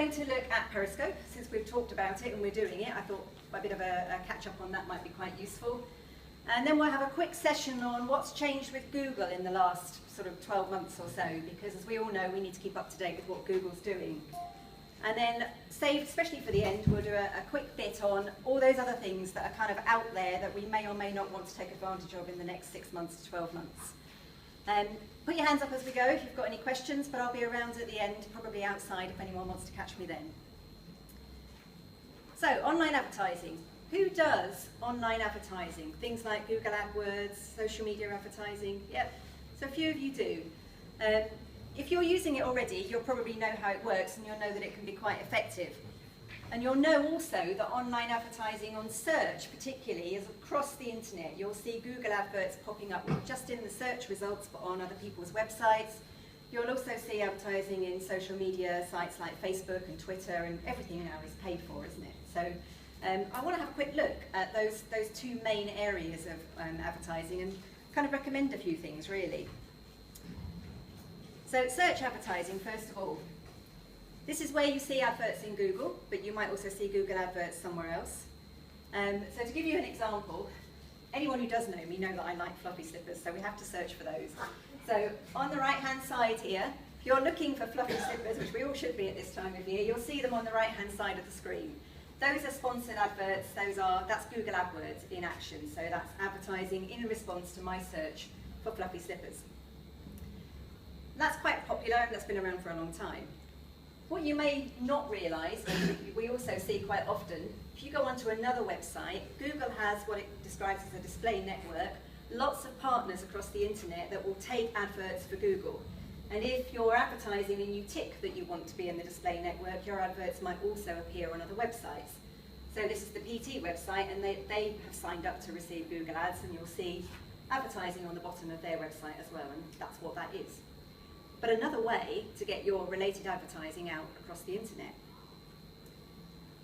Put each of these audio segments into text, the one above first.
going to look at Periscope. Since we've talked about it and we're doing it, I thought a bit of a catch-up on that might be quite useful. And then we'll have a quick session on what's changed with Google in the last sort of 12 months or so, because as we all know, we need to keep up to date with what Google's doing. And then, saved especially for the end, we'll do a quick bit on all those other things that are kind of out there that we may or may not want to take advantage of in the next 6 months to 12 months. Put your hands up as we go if you've got any questions, but I'll be around at the end, probably outside if anyone wants to catch me then. So, online advertising. Who does online advertising? Things like Google AdWords, social media advertising? Yep, so a few of you do. If you're using it already, you'll probably know how it works and you'll know that it can be quite effective. And you'll know also that online advertising on search particularly is across the internet. You'll see Google adverts popping up not just in the search results but on other people's websites. You'll also see advertising in social media sites like Facebook and Twitter, and everything now is paid for, isn't it? So I want to have a quick look at those two main areas of advertising and kind of recommend a few things really. So search advertising, first of all. This is where you see adverts in Google, but you might also see Google adverts somewhere else. So to give you an example, anyone who does know me know that I like fluffy slippers, so we have to search for those. So on the right-hand side here, if you're looking for fluffy slippers, which we all should be at this time of year, you'll see them on the right-hand side of the screen. Those are sponsored adverts, that's Google AdWords in action, so that's advertising in response to my search for fluffy slippers. That's quite popular and that's been around for a long time. What you may not realise, and we also see quite often, if you go onto another website, Google has what it describes as a display network, lots of partners across the internet that will take adverts for Google. And if you're advertising and you tick that you want to be in the display network, your adverts might also appear on other websites. So this is the PT website, and they have signed up to receive Google Ads, and you'll see advertising on the bottom of their website as well, and that's what that is. But another way to get your related advertising out across the internet.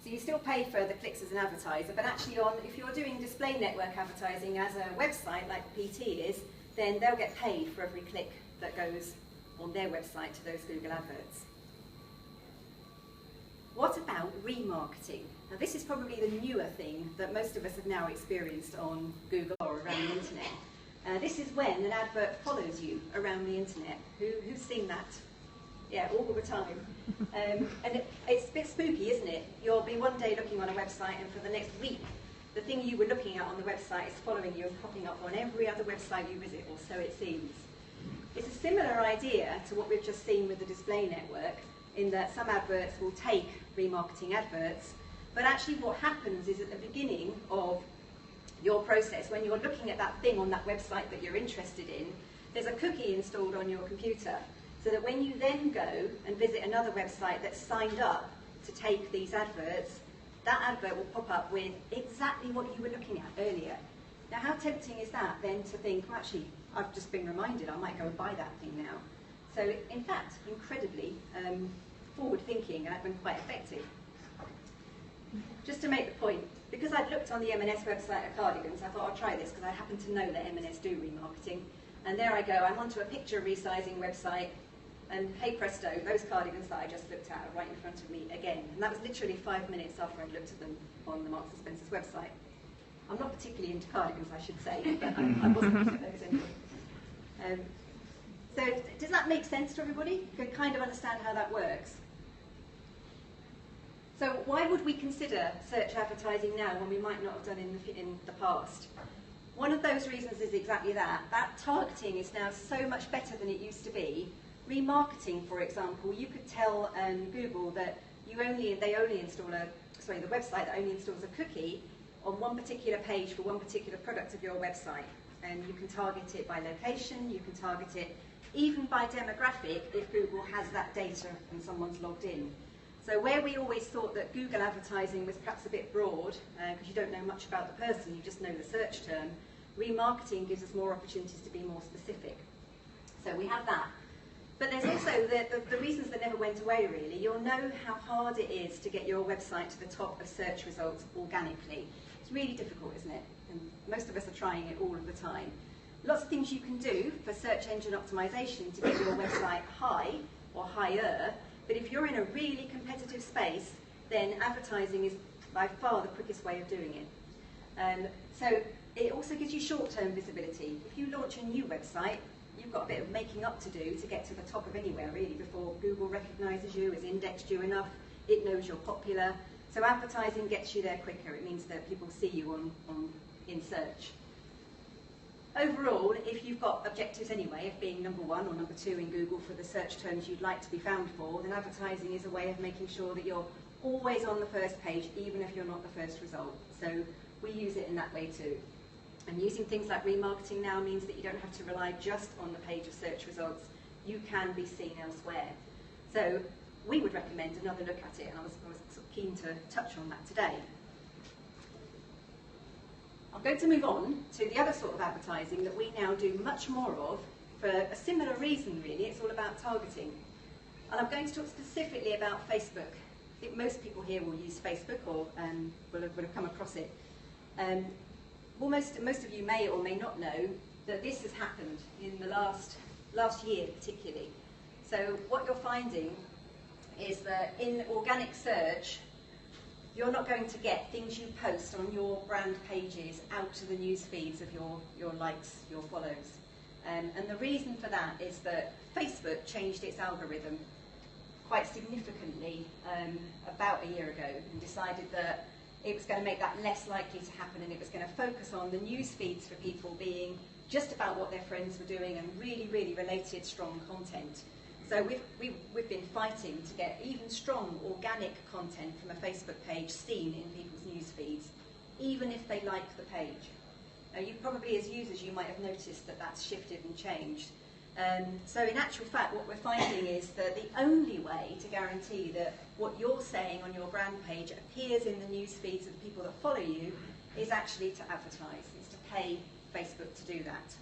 So you still pay for the clicks as an advertiser, but actually if you're doing display network advertising as a website like PT is, then they'll get paid for every click that goes on their website to those Google adverts. What about remarketing? Now this is probably the newer thing that most of us have now experienced on Google or around the internet. This is when an advert follows you around the internet. Who's seen that? Yeah, all the time. And it's a bit spooky, isn't it? You'll be one day looking on a website, and for the next week, the thing you were looking at on the website is following you and popping up on every other website you visit, or so it seems. It's a similar idea to what we've just seen with the display network, in that some adverts will take remarketing adverts, but actually what happens is at the beginning of your process, when you're looking at that thing on that website that you're interested in, there's a cookie installed on your computer, so that when you then go and visit another website that's signed up to take these adverts, that advert will pop up with exactly what you were looking at earlier. Now how tempting is that then to think, well actually, I've just been reminded I might go and buy that thing now. So in fact, incredibly forward-thinking and quite effective. Just to make the point, because I'd looked on the M&S website at cardigans, I thought I'd try this because I happen to know that M&S do remarketing. And there I go, I'm onto a picture resizing website, and hey presto, those cardigans that I just looked at are right in front of me again. And that was literally 5 minutes after I'd looked at them on the Marks & Spencer's website. I'm not particularly into cardigans, I should say, but I wasn't looking at those anyway. So does that make sense to everybody? You can kind of understand how that works. So why would we consider search advertising now when we might not have done in the past? One of those reasons is exactly that. That targeting is now so much better than it used to be. Remarketing, for example, you could tell Google that the website that only installs a cookie on one particular page for one particular product of your website. And you can target it by location, you can target it even by demographic if Google has that data and someone's logged in. So where we always thought that Google advertising was perhaps a bit broad, because you don't know much about the person, you just know the search term, remarketing gives us more opportunities to be more specific. So we have that. But there's also the reasons that never went away really. You'll know how hard it is to get your website to the top of search results organically. It's really difficult, isn't it? And most of us are trying it all of the time. Lots of things you can do for search engine optimization to get your website high or higher, But if you're in a really competitive space, then advertising is by far the quickest way of doing it. So it also gives you short-term visibility. If you launch a new website, you've got a bit of making up to do to get to the top of anywhere, really, before Google recognises you, has indexed you enough, it knows you're popular. So advertising gets you there quicker. It means that people see you in search. Overall, if you've got objectives anyway of being number 1 or number 2 in Google for the search terms you'd like to be found for, then advertising is a way of making sure that you're always on the first page, even if you're not the first result. So we use it in that way too. And using things like remarketing now means that you don't have to rely just on the page of search results. You can be seen elsewhere. So we would recommend another look at it, and I was sort of keen to touch on that today. I'm going to move on to the other sort of advertising that we now do much more of for a similar reason, really. It's all about targeting. And I'm going to talk specifically about Facebook. I think most people here will use Facebook or will have come across it. Well, most of you may or may not know that this has happened in the last year particularly. So what you're finding is that in organic search, you're not going to get things you post on your brand pages out to the news feeds of your likes, your follows. And the reason for that is that Facebook changed its algorithm quite significantly about a year ago and decided that it was going to make that less likely to happen, and it was going to focus on the news feeds for people being just about what their friends were doing and really, really related, strong content. So we've been fighting to get even strong organic content from a Facebook page seen in people's news feeds, even if they like the page. Now, you probably, as users, you might have noticed that that's shifted and changed. So in actual fact, what we're finding is that the only way to guarantee that what you're saying on your brand page appears in the news feeds of the people that follow you is actually to advertise. It's to pay Facebook to do that.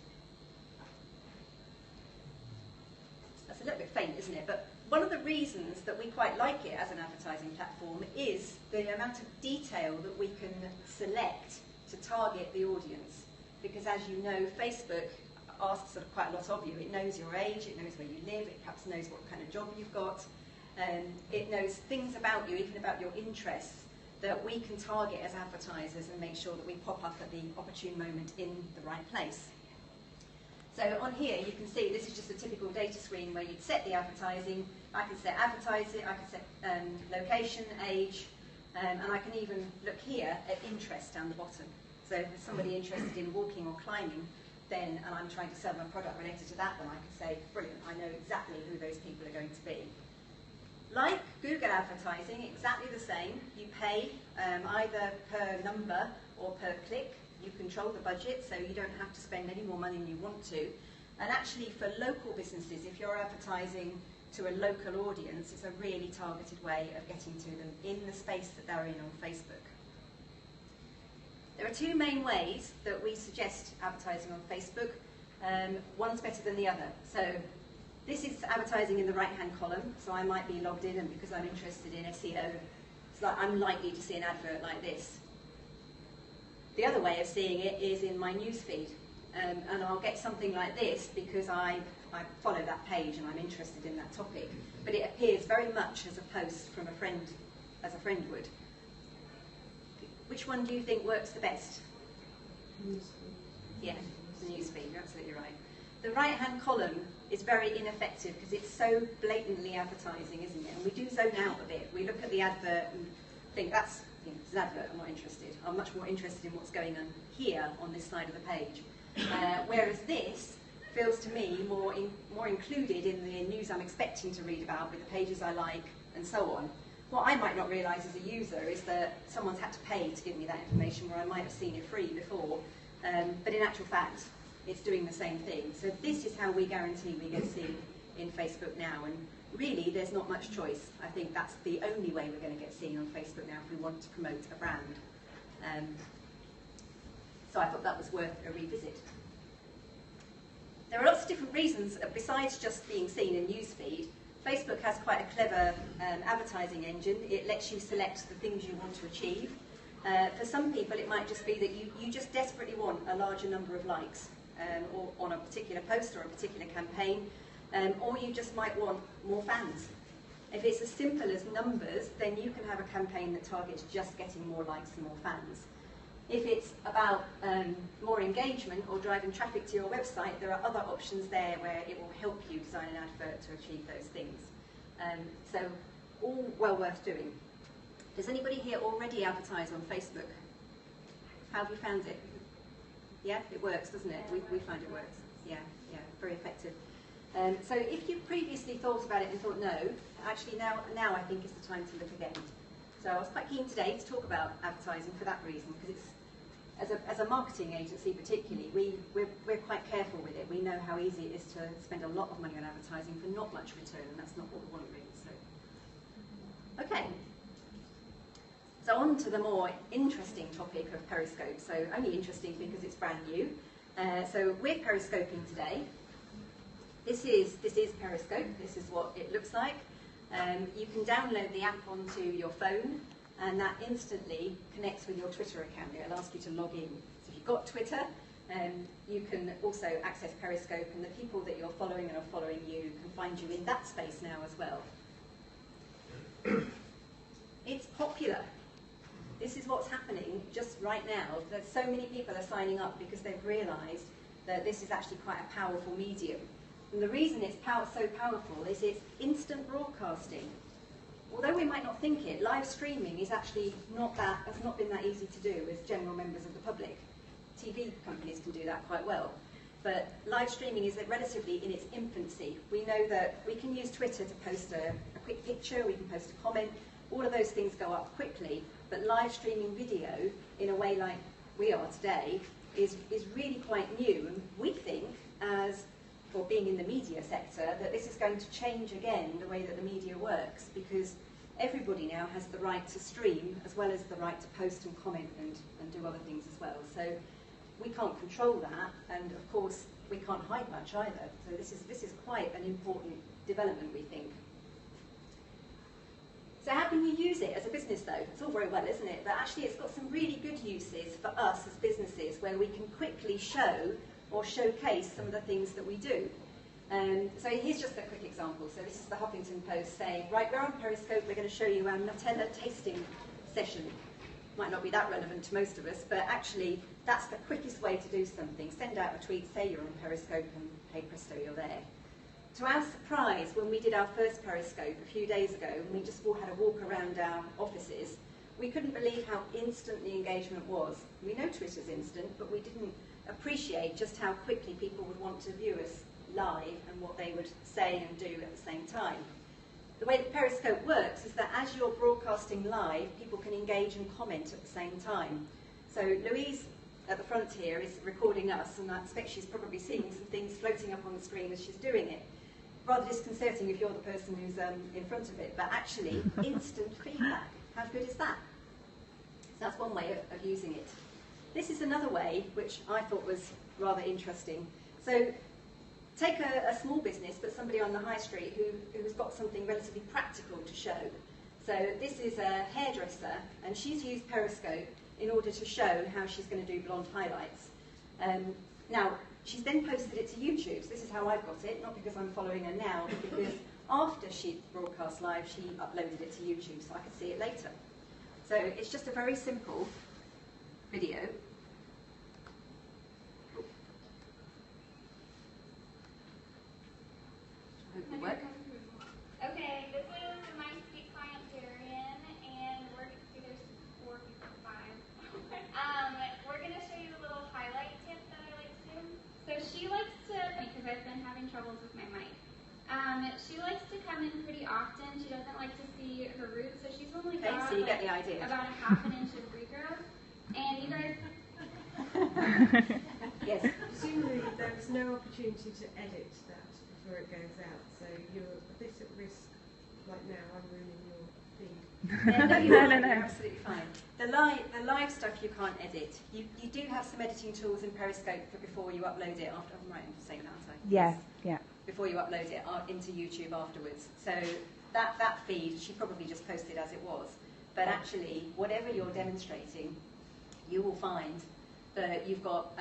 That's a little bit faint, isn't it? But one of the reasons that we quite like it as an advertising platform is the amount of detail that we can select to target the audience. Because as you know, Facebook asks sort of quite a lot of you. It knows your age, it knows where you live, it perhaps knows what kind of job you've got, it knows things about you, even about your interests, that we can target as advertisers and make sure that we pop up at the opportune moment in the right place. So on here you can see this is just a typical data screen where you'd set the advertising. I can set advertising, I can set location, age, and I can even look here at interest down the bottom. So if there's somebody interested in walking or climbing, then, and I'm trying to sell my product related to that, then I can say, brilliant, I know exactly who those people are going to be. Like Google advertising, exactly the same. You pay either per number or per click. You control the budget, so you don't have to spend any more money than you want to. And actually for local businesses, if you're advertising to a local audience, it's a really targeted way of getting to them in the space that they're in on Facebook. There are two main ways that we suggest advertising on Facebook. One's better than the other. So this is advertising in the right-hand column, so I might be logged in, and because I'm interested in SEO, it's like I'm likely to see an advert like this. The other way of seeing it is in my newsfeed, and I'll get something like this because I follow that page and I'm interested in that topic, but it appears very much as a post from a friend, as a friend would. Which one do you think works the best? Yeah, the newsfeed, you're absolutely right. The right-hand column is very ineffective because it's so blatantly advertising, isn't it? And we do zone out a bit. We look at the advert and think, that's, you know, it's an advert, I'm not interested. I'm much more interested in what's going on here on this side of the page. Whereas this feels to me more included in the news I'm expecting to read about with the pages I like and so on. What I might not realise as a user is that someone's had to pay to give me that information where I might have seen it free before, but in actual fact, it's doing the same thing. So this is how we guarantee we get seen in Facebook now, and really there's not much choice. I think that's the only way we're going to get seen on Facebook now if we want to promote a brand. So I thought that was worth a revisit. There are lots of different reasons, besides just being seen in newsfeed. Facebook has quite a clever advertising engine. It lets you select the things you want to achieve. For some people, it might just be that you just desperately want a larger number of likes or on a particular post or a particular campaign, or you just might want more fans. If it's as simple as numbers, then you can have a campaign that targets just getting more likes and more fans. If it's about more engagement or driving traffic to your website, there are other options there where it will help you design an advert to achieve those things. So all well worth doing. Does anybody here already advertise on Facebook? How have you found it? Yeah, it works, doesn't it? We find it works. Yeah, very effective. So if you previously thought about it and thought no, actually now I think is the time to look again. So I was quite keen today to talk about advertising for that reason, because it's, as a marketing agency particularly, we're quite careful with it. We know how easy it is to spend a lot of money on advertising for not much return, and that's not what we want really. So, okay. So on to the more interesting topic of Periscope. So only interesting because it's brand new. So we're Periscoping today. This is Periscope. This is what it looks like. You can download the app onto your phone, and that instantly connects with your Twitter account. It'll ask you to log in. So if you've got Twitter, you can also access Periscope, and the people that you're following and are following you can find you in that space now as well. It's popular. This is what's happening just right now. That so many people are signing up because they've realised that this is actually quite a powerful medium. And the reason it's so powerful is it's instant broadcasting. Although we might not think it, live streaming is actually has not been that easy to do as general members of the public. TV companies can do that quite well. But live streaming is relatively in its infancy. We know that we can use Twitter to post a quick picture, we can post a comment, all of those things go up quickly, but live streaming video in a way like we are today is really quite new. And we think, as for being in the media sector, that this is going to change again the way that the media works, because everybody now has the right to stream as well as the right to post and comment and do other things as well. So we can't control that, and of course we can't hide much either. So this is quite an important development, we think. So how can you use it as a business though? It's all very well, isn't it? But actually it's got some really good uses for us as businesses where we can quickly show or showcase some of the things that we do. So here's just a quick example. So this is the Huffington Post saying, right, we're on Periscope, we're going to show you our Nutella tasting session. Might not be that relevant to most of us, but actually that's the quickest way to do something. Send out a tweet, say you're on Periscope, and hey presto, you're there. To our surprise, when we did our first Periscope a few days ago, and we just had a walk around our offices, we couldn't believe how instant the engagement was. We know Twitter's instant, but we didn't appreciate just how quickly people would want to view us live and what they would say and do at the same time. The way that Periscope works is that as you're broadcasting live, people can engage and comment at the same time. So Louise at the front here is recording us, and I expect she's probably seeing some things floating up on the screen as she's doing it. Rather disconcerting if you're the person who's in front of it, but actually instant feedback. How good is that? So that's one way of using it. This is another way, which I thought was rather interesting. So take a small business, but somebody on the high street who's got something relatively practical to show. So this is a hairdresser, and she's used Periscope in order to show how she's going to do blonde highlights. Now, she's then posted it to YouTube. So this is how I've got it, not because I'm following her now, but because after she broadcast live, she uploaded it to YouTube so I could see it later. So it's just a very simple video. Work. Okay, this is my sweet client Darian, and there's 4 people, 5. We're going to show you a little highlight tip that I like to do. So she likes to, because I've been having troubles with my mic, she likes to come in pretty often. She doesn't like to see her roots, so she's only got so you get the idea. About a ½ an inch of regrowth. And you guys... Yes. Presumably there is no opportunity to edit that before it goes out, so you're a bit at risk, like now, I'm ruining your feed. No, you're absolutely fine. The live stuff you can't edit. You do have some editing tools in Periscope for before you upload it after. I'm right in saying that, aren't I? Yeah, yeah. Before you upload it into YouTube afterwards. So that feed, she probably just posted as it was. But actually, whatever you're demonstrating, you will find that you've got,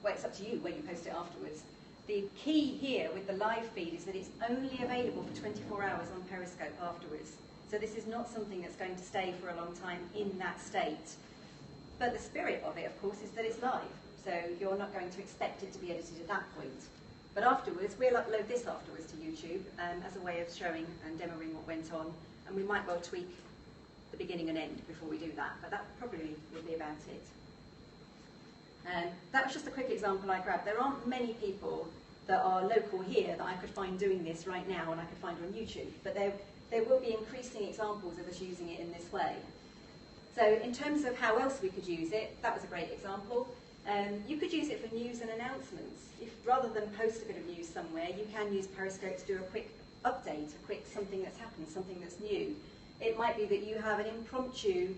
well, it's up to you where you post it afterwards. The key here with the live feed is that it's only available for 24 hours on Periscope afterwards. So this is not something that's going to stay for a long time in that state. But the spirit of it, of course, is that it's live. So you're not going to expect it to be edited at that point. But afterwards, we'll upload this afterwards to YouTube as a way of showing and demoing what went on. And we might well tweak the beginning and end before we do that. But that probably would be about it. That was just a quick example I grabbed. There aren't many people that are local here that I could find doing this right now and I could find on YouTube. But there will be increasing examples of us using it in this way. So in terms of how else we could use it, that was a great example. You could use it for news and announcements. If rather than post a bit of news somewhere, you can use Periscope to do a quick update, a quick something that's happened, something that's new. It might be that you have an impromptu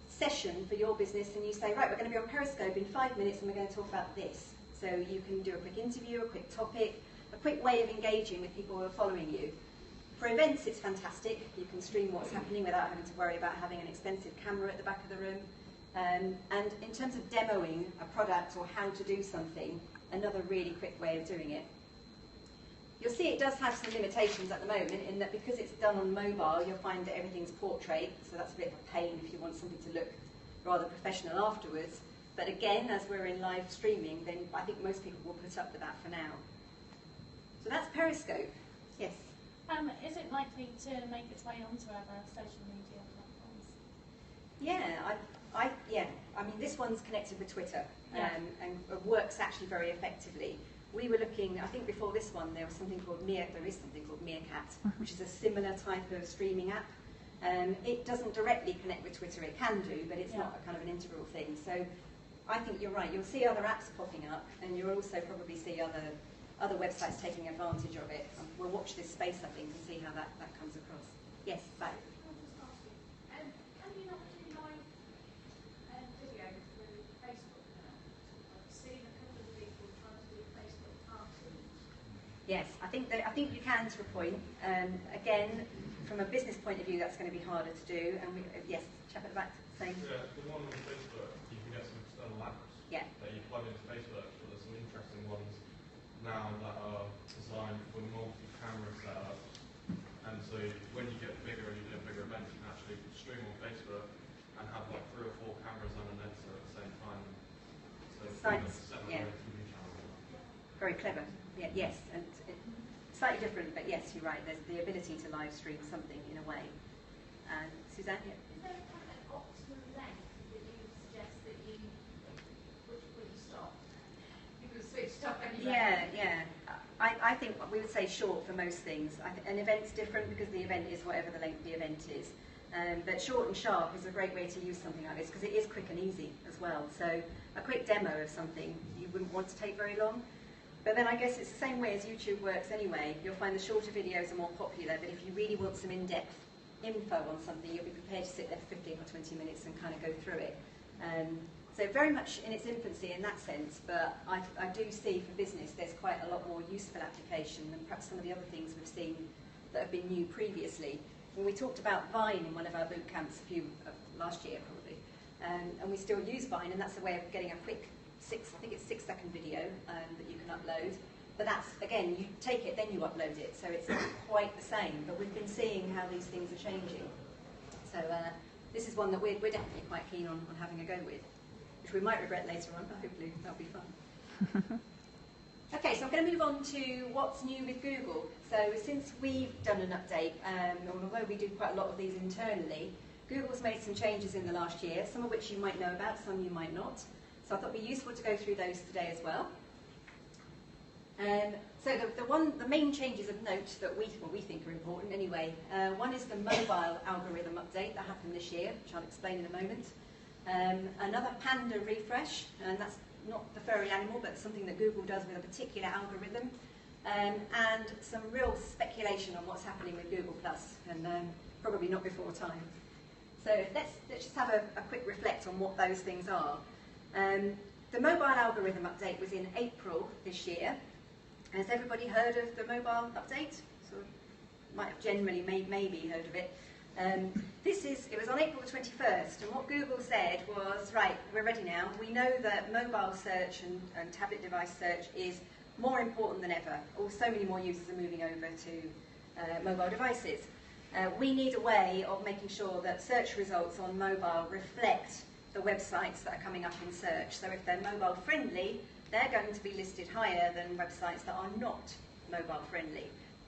session for your business and you say, right, we're going to be on Periscope in 5 minutes and we're going to talk about this. So you can do a quick interview, a quick topic, a quick way of engaging with people who are following you. For events, it's fantastic. You can stream what's happening without having to worry about having an expensive camera at the back of the room. And in terms of demoing a product or how to do something, another really quick way of doing it. You'll see it does have some limitations at the moment in that because it's done on mobile, you'll find that everything's portrait, so that's a bit of a pain if you want something to look rather professional afterwards. But again, as we're in live streaming, then I think most people will put up with that for now. So that's Periscope. Yes? Is it likely to make its way onto other social media platforms? Yeah, I mean, this one's connected with Twitter and works actually very effectively. We were looking, I think before this one, there is something called Meerkat, which is a similar type of streaming app. It doesn't directly connect with Twitter, it can do, but it's not a kind of an integral thing. So I think you're right, you'll see other apps popping up, and you'll also probably see other websites taking advantage of it. We'll watch this space, I think, and see how that comes across. Yes, back. Can you not do live video through Facebook now? I've seen a couple of people trying to do Facebook parties. Yes, I think you can to a point. Again, from a business point of view, that's going to be harder to do. And yes, chap at the back saying. Yeah, the one on Facebook, you can get some external apps that you plug into Facebook. But there's some interesting ones now that are designed for multi-camera setups. And so when you get bigger and you do a bigger event, you can actually stream on Facebook and have like 3 or 4 cameras on an editor at the same time. So TV channels. Very clever. Yeah, yes, and slightly different, but yes, you're right. There's the ability to live stream something in a way. And Suzanne, yeah. Is there a kind of optimum length that you would suggest that you would stop? You could switch up anyway. Yeah. I think we would say short for most things. An event's different because the event is whatever the length of the event is. But short and sharp is a great way to use something like this because it is quick and easy as well. So a quick demo of something you wouldn't want to take very long. But then I guess it's the same way as YouTube works anyway. You'll find the shorter videos are more popular, but if you really want some in-depth info on something, you'll be prepared to sit there for 15 or 20 minutes and kind of go through it. So very much in its infancy in that sense, but I do see for business there's quite a lot more useful application than perhaps some of the other things we've seen that have been new previously. When we talked about Vine in one of our boot camps last year probably, and we still use Vine, and that's a way of getting a quick 6-second video that you can upload. But that's, again, you take it, then you upload it, so it's not quite the same. But we've been seeing how these things are changing. So this is one that we're definitely quite keen on having a go with, which we might regret later on, but hopefully that'll be fun. Okay, so I'm going to move on to what's new with Google. So since we've done an update, although we do quite a lot of these internally, Google's made some changes in the last year, some of which you might know about, some you might not. So I thought it'd be useful to go through those today as well. So the main changes of note that we think are important anyway, one is the mobile algorithm update that happened this year, which I'll explain in a moment. Another Panda refresh, and that's not the furry animal, but something that Google does with a particular algorithm. And some real speculation on what's happening with Google+, and probably not before time. So let's just have a quick reflect on what those things are. The mobile algorithm update was in April this year. Has everybody heard of the mobile update? Sort of might have generally maybe heard of it. It was on April the 21st, and what Google said was, right, we're ready now. We know that mobile search and tablet device search is more important than ever. So many more users are moving over to mobile devices. We need a way of making sure that search results on mobile reflect the websites that are coming up in search. So if they're mobile friendly, they're going to be listed higher than websites that are not mobile friendly.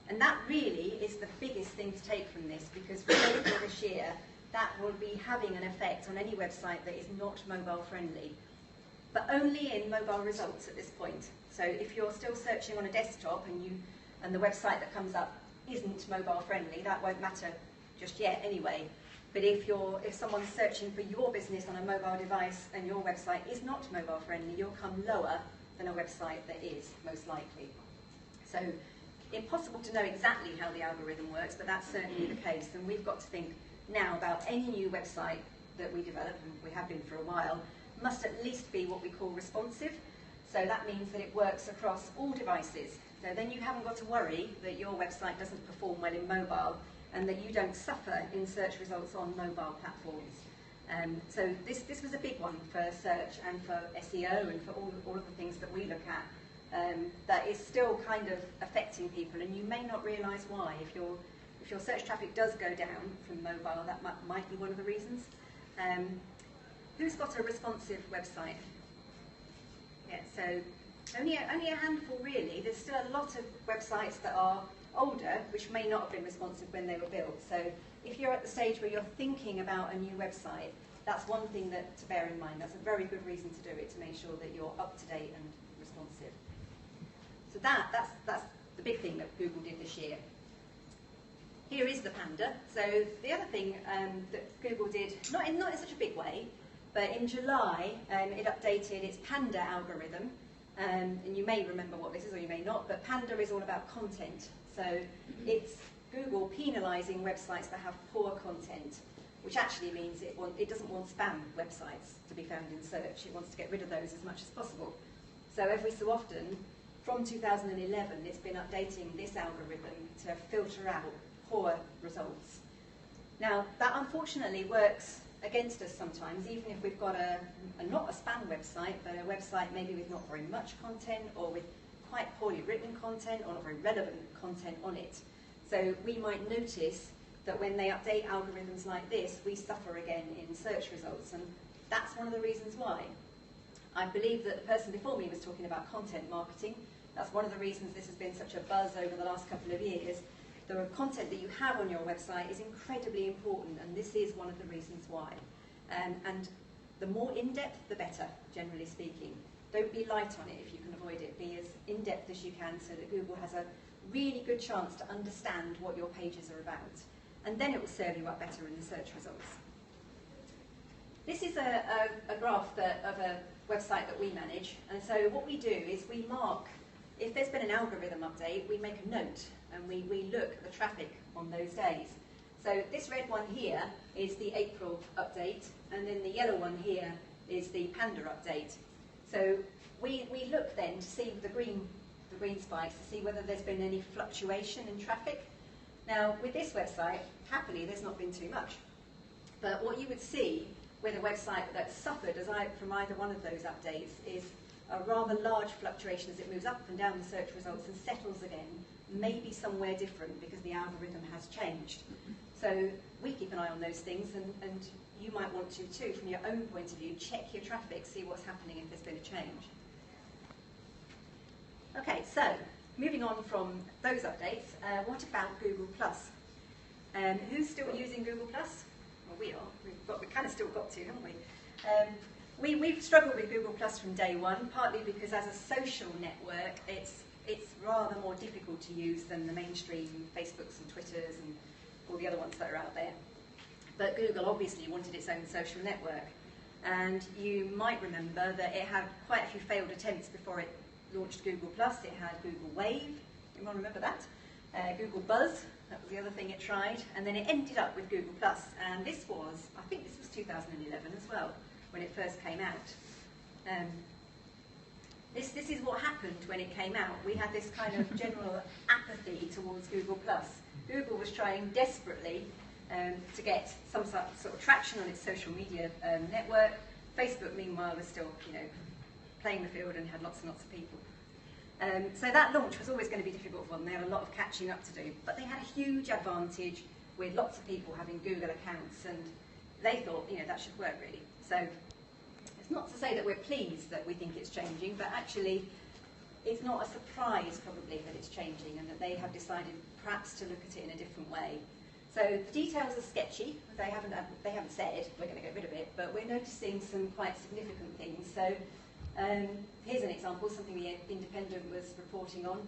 And that really is the biggest thing to take from this, because for April this year, that will be having an effect on any website that is not mobile friendly, but only in mobile results at this point. So if you're still searching on a desktop and the website that comes up isn't mobile friendly, that won't matter just yet anyway. But if someone's searching for your business on a mobile device and your website is not mobile friendly, you'll come lower than a website that is, most likely. So impossible to know exactly how the algorithm works, but that's certainly the case. And we've got to think now about any new website that we develop, and we have been for a while, must at least be what we call responsive. So that means that it works across all devices. So then you haven't got to worry that your website doesn't perform well in mobile and that you don't suffer in search results on mobile platforms. So this was a big one for search and for SEO and for all of the things that we look at, that is still kind of affecting people, and you may not realise why. If your search traffic does go down from mobile, that might be one of the reasons. Who's got a responsive website? Yeah, so only a handful really. There's still a lot of websites that are older, which may not have been responsive when they were built. So if you're at the stage where you're thinking about a new website, that's one thing to bear in mind. That's a very good reason to do it, to make sure that you're up to date and responsive. So that's the big thing that Google did this year. Here is the Panda. So the other thing that Google did, not in such a big way, but in July it updated its Panda algorithm. And you may remember what this is, or you may not, but Panda is all about content. So it's Google penalising websites that have poor content, which actually means it doesn't want spam websites to be found in search. It wants to get rid of those as much as possible. So every so often, from 2011, it's been updating this algorithm to filter out poor results. Now, that unfortunately works against us sometimes, even if we've got not a spam website, but a website maybe with not very much content, or with quite poorly written content, or not very relevant content on it. So we might notice that when they update algorithms like this, we suffer again in search results, and that's one of the reasons why. I believe that the person before me was talking about content marketing. That's one of the reasons this has been such a buzz over the last couple of years. The content that you have on your website is incredibly important, and this is one of the reasons why. And the more in-depth, the better, generally speaking. Don't be light on it if you can avoid it. Be as in-depth as you can so that Google has a really good chance to understand what your pages are about. And then it will serve you up better in the search results. This is a graph of a website that we manage. And so what we do is we mark, if there's been an algorithm update, we make a note and we look at the traffic on those days. So this red one here is the April update, and then the yellow one here is the Panda update. So we look then to see the green spikes, to see whether there's been any fluctuation in traffic. Now with this website, happily there's not been too much. But what you would see with a website that's suffered from either one of those updates is a rather large fluctuation as it moves up and down the search results and settles again, maybe somewhere different because the algorithm has changed. So we keep an eye on those things, and you might want to too, from your own point of view. Check your traffic, see what's happening if there's been a change. Okay, so moving on from those updates, what about Google+? Who's still using Google+? Well, we are. We've kind of still got to, haven't we? We've struggled with Google+ from day one, partly because as a social network, it's rather more difficult to use than the mainstream Facebooks and Twitters and all the other ones that are out there. But Google obviously wanted its own social network. And you might remember that it had quite a few failed attempts before it launched Google+. It had Google Wave, anyone remember that? Google Buzz, that was the other thing it tried. And then it ended up with Google+. And this was, I think this was 2011 as well, when it first came out. This is what happened when it came out. We had this kind of general apathy towards Google+. Google was trying desperately to get some sort of traction on its social media network. Facebook, meanwhile, was still, playing the field and had lots and lots of people. So that launch was always going to be a difficult one. They had a lot of catching up to do, but they had a huge advantage with lots of people having Google accounts, and they thought, that should work really. So it's not to say that we're pleased that we think it's changing, but actually it's not a surprise probably that it's changing, and that they have decided perhaps to look at it in a different way. So the details are sketchy. They haven't said we're going to get rid of it, but we're noticing some quite significant things. So here's an example, something the Independent was reporting on.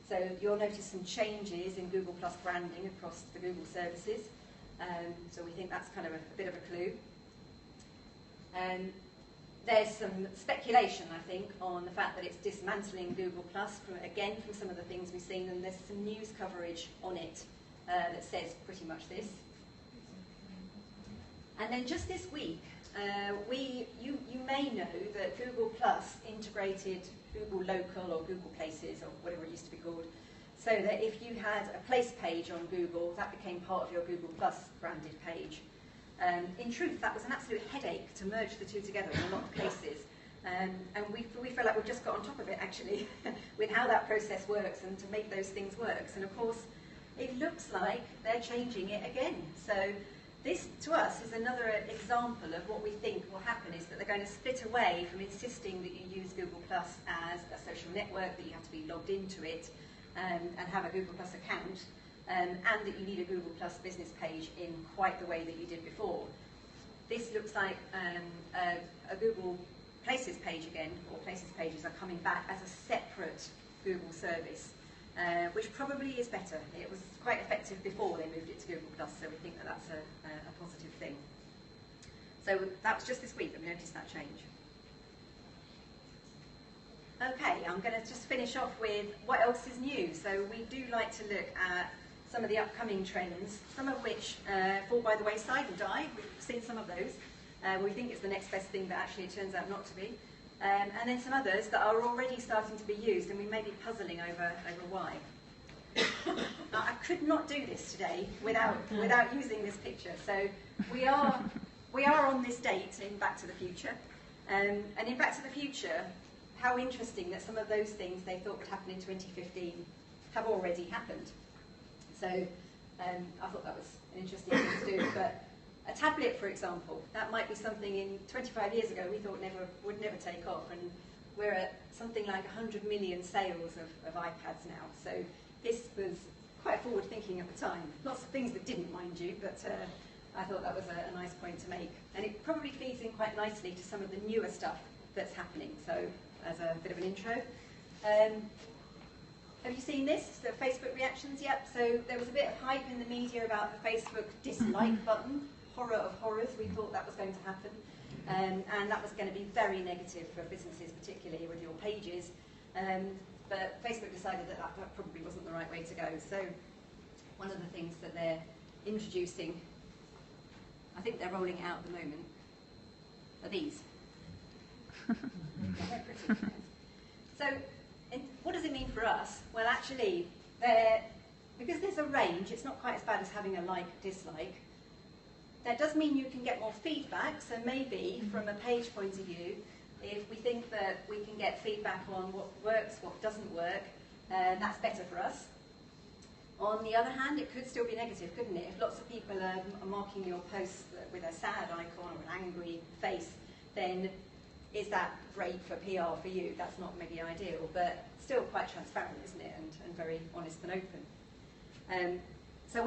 So you'll notice some changes in Google Plus branding across the Google services. So we think that's kind of a bit of a clue. There's some speculation, I think, on the fact that it's dismantling Google Plus, from some of the things we've seen, and there's some news coverage on it that says pretty much this. And then just this week, you may know that Google Plus integrated Google Local or Google Places, or whatever it used to be called, so that if you had a place page on Google, that became part of your Google Plus branded page. In truth, that was an absolute headache to merge the two together in a lot of cases. And we feel like we've just got on top of it, actually, with how that process works and to make those things work. And of course, it looks like they're changing it again. So this, to us, is another example of what we think will happen, is that they're going to split away from insisting that you use Google Plus as a social network, that you have to be logged into it and have a Google Plus account, and that you need a Google Plus business page in quite the way that you did before. This looks like a Google Places page again, or Places pages are coming back as a separate Google service, which probably is better. It was quite effective before they moved it to Google Plus, so we think that that's a positive thing. So that was just this week that we noticed that change. Okay, I'm going to just finish off with what else is new. So we do like to look at some of the upcoming trends, some of which fall by the wayside and die. We've seen some of those. We think it's the next best thing, but actually it turns out not to be. And then some others that are already starting to be used, and we may be puzzling over why. Now, I could not do this today without using this picture. So we are on this date in Back to the Future. And in Back to the Future, how interesting that some of those things they thought would happen in 2015 have already happened. So I thought that was an interesting thing to do. But a tablet, for example, that might be something in 25 years ago we thought would never take off. And we're at something like 100 million sales of iPads now. So this was quite forward thinking at the time. Lots of things that didn't, mind you, but I thought that was a nice point to make. And it probably feeds in quite nicely to some of the newer stuff that's happening. So as a bit of an intro. Have you seen this? The Facebook reactions? Yep. So there was a bit of hype in the media about the Facebook dislike button. Horror of horrors. We thought that was going to happen. And that was going to be very negative for businesses, particularly with your pages. But Facebook decided that probably wasn't the right way to go. So one of the things that they're introducing, I think they're rolling out at the moment, are these. They're pretty. So what does it mean for us? Well, actually, because there's a range, it's not quite as bad as having a like-dislike. That does mean you can get more feedback, so maybe from a page point of view, if we think that we can get feedback on what works, what doesn't work, that's better for us. On the other hand, it could still be negative, couldn't it? If lots of people are marking your posts with a sad icon or an angry face, then is that great for PR for you? That's not maybe ideal, but still quite transparent, isn't it? And very honest and open. So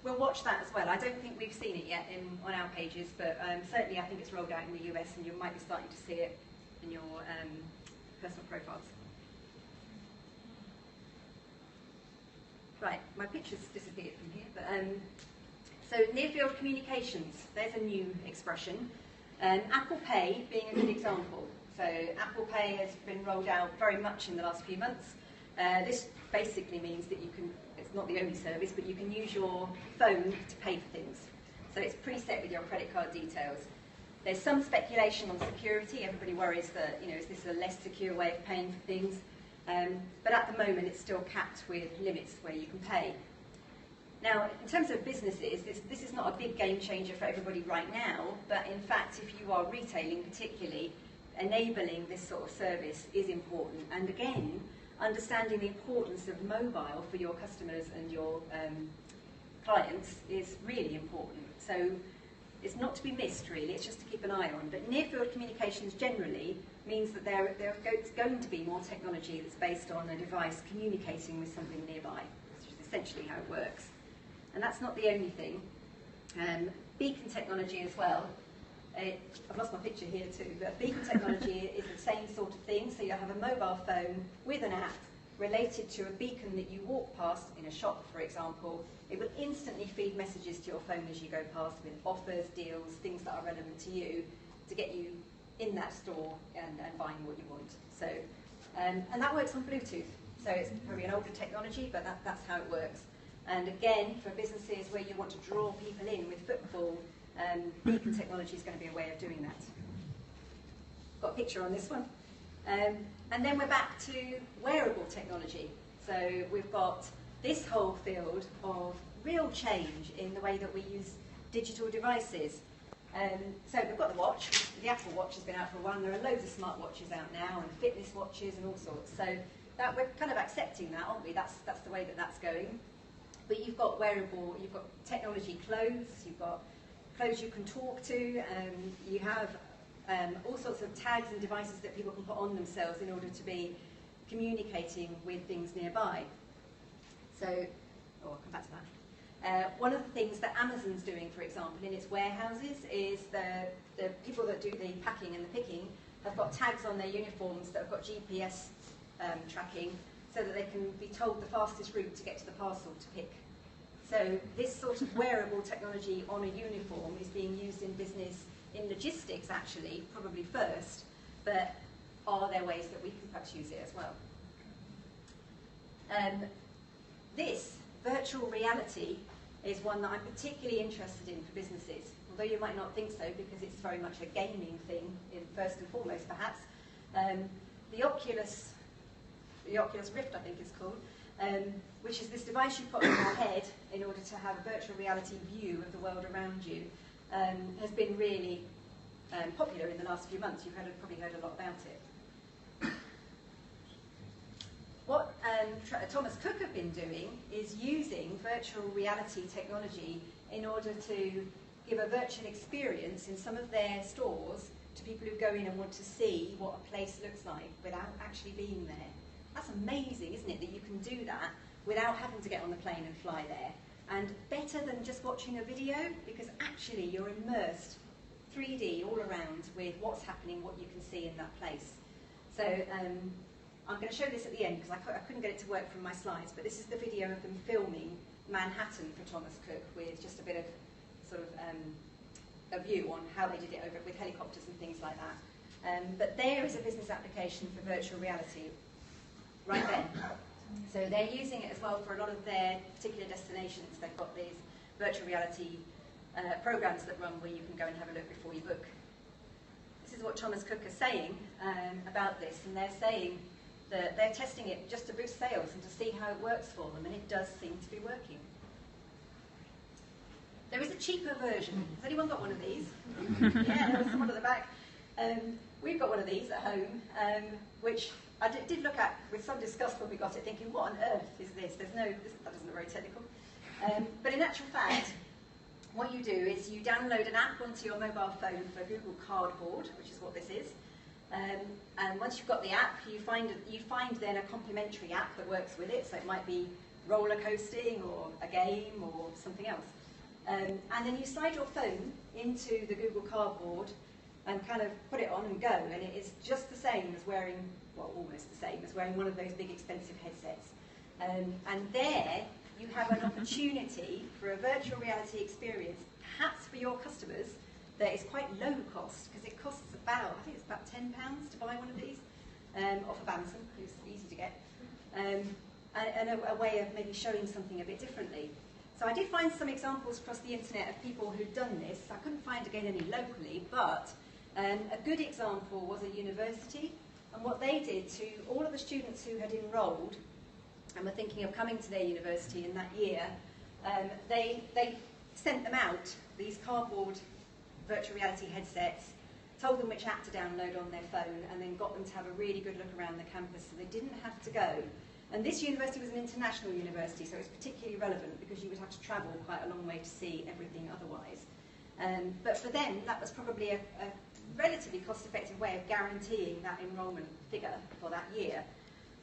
we'll watch that as well. I don't think we've seen it yet on our pages, but certainly I think it's rolled out in the US, and you might be starting to see it in your personal profiles. Right, my picture's disappeared from here. But so near-field communications, there's a new expression. Apple Pay being a good example. So Apple Pay has been rolled out very much in the last few months. This basically means that you can, it's not the only service, but you can use your phone to pay for things. So it's preset with your credit card details. There's some speculation on security. Everybody worries that, is this a less secure way of paying for things? But at the moment, it's still capped with limits where you can pay. Now, in terms of businesses, this is not a big game changer for everybody right now, but in fact, if you are retailing particularly, enabling this sort of service is important. And again, understanding the importance of mobile for your customers and your clients is really important. So it's not to be missed, really, it's just to keep an eye on. But near-field communications generally means that there's going to be more technology that's based on a device communicating with something nearby, which is essentially how it works. And that's not the only thing. Beacon technology as well. I've lost my picture here too, but beacon technology is the same sort of thing. So you have a mobile phone with an app related to a beacon that you walk past in a shop, for example. It will instantly feed messages to your phone as you go past with offers, deals, things that are relevant to you to get you in that store and buying what you want. So, and that works on Bluetooth. So it's probably an older technology, but that's how it works. And again, for businesses where you want to draw people in with footfall, beacon technology is going to be a way of doing that. Got a picture on this one. And then we're back to wearable technology. So we've got this whole field of real change in the way that we use digital devices. So we've got the watch. The Apple Watch has been out for a while, and there are loads of smart watches out now, and fitness watches and all sorts. So that we're kind of accepting that, aren't we? That's the way that that's going. But you've got wearable, you've got technology clothes, you've got clothes you can talk to, you have all sorts of tags and devices that people can put on themselves in order to be communicating with things nearby. So, I'll come back to that. One of the things that Amazon's doing, for example, in its warehouses is the people that do the packing and the picking have got tags on their uniforms that have got GPS tracking, so that they can be told the fastest route to get to the parcel to pick. So this sort of wearable technology on a uniform is being used in business, in logistics actually, probably first, but are there ways that we can perhaps use it as well? This virtual reality is one that I'm particularly interested in for businesses, although you might not think so because it's very much a gaming thing, first and foremost perhaps. The Oculus Rift, I think it's called, which is this device you put on your head in order to have a virtual reality view of the world around you, has been really popular in the last few months. You've probably heard a lot about it. What Thomas Cook have been doing is using virtual reality technology in order to give a virtual experience in some of their stores to people who go in and want to see what a place looks like without actually being there. That's amazing, isn't it, that you can do that without having to get on the plane and fly there. And better than just watching a video, because actually you're immersed 3D all around with what's happening, what you can see in that place. So I'm going to show this at the end because I couldn't get it to work from my slides, but this is the video of them filming Manhattan for Thomas Cook with just a bit of sort of a view on how they did it over with helicopters and things like that. But there is a business application for virtual reality right then. So they're using it as well for a lot of their particular destinations. They've got these virtual reality programs that run where you can go and have a look before you book. This is what Thomas Cook is saying about this, and they're saying that they're testing it just to boost sales and to see how it works for them, and it does seem to be working. There is a cheaper version. Has anyone got one of these? Yeah, there was someone at the back. We've got one of these at home, which I did look at with some disgust when we got it, thinking, what on earth is this? That doesn't look very technical. But in actual fact, what you do is you download an app onto your mobile phone for Google Cardboard, which is what this is. And once you've got the app, you find then a complementary app that works with it. So it might be roller coasting or a game or something else. And then you slide your phone into the Google Cardboard and kind of put it on and go. And it is just the same as wearing, well, almost the same as wearing one of those big expensive headsets. And there you have an opportunity for a virtual reality experience, perhaps for your customers, that is quite low cost, because it costs about, I think it's about £10 to buy one of these, off of Amazon, it's easy to get, and a way of maybe showing something a bit differently. So I did find some examples across the internet of people who'd done this. I couldn't find again any locally, but a good example was a university, and what they did to all of the students who had enrolled and were thinking of coming to their university in that year, they sent them out these cardboard virtual reality headsets, told them which app to download on their phone, and then got them to have a really good look around the campus so they didn't have to go. And this university was an international university, so it's particularly relevant because you would have to travel quite a long way to see everything otherwise. But for them, that was probably a relatively cost-effective way of guaranteeing that enrolment figure for that year.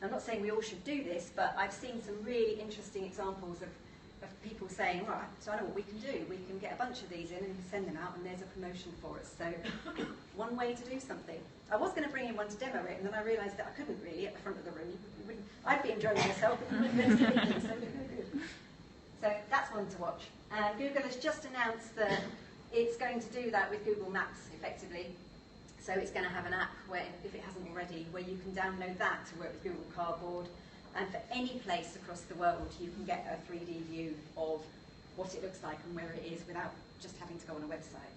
I'm not saying we all should do this, but I've seen some really interesting examples of people saying, right, so I know what we can do. We can get a bunch of these in and send them out, and there's a promotion for us. So one way to do something. I was going to bring in one to demo it, and then I realised that I couldn't really at the front of the room. I'd be enjoying myself, but you wouldn't be able to see anything, so no good. So that's one to watch. Google has just announced that it's going to do that with Google Maps, effectively. So it's going to have an app where, if it hasn't already, where you can download that to work with Google Cardboard. And for any place across the world, you can get a 3D view of what it looks like and where it is without just having to go on a website.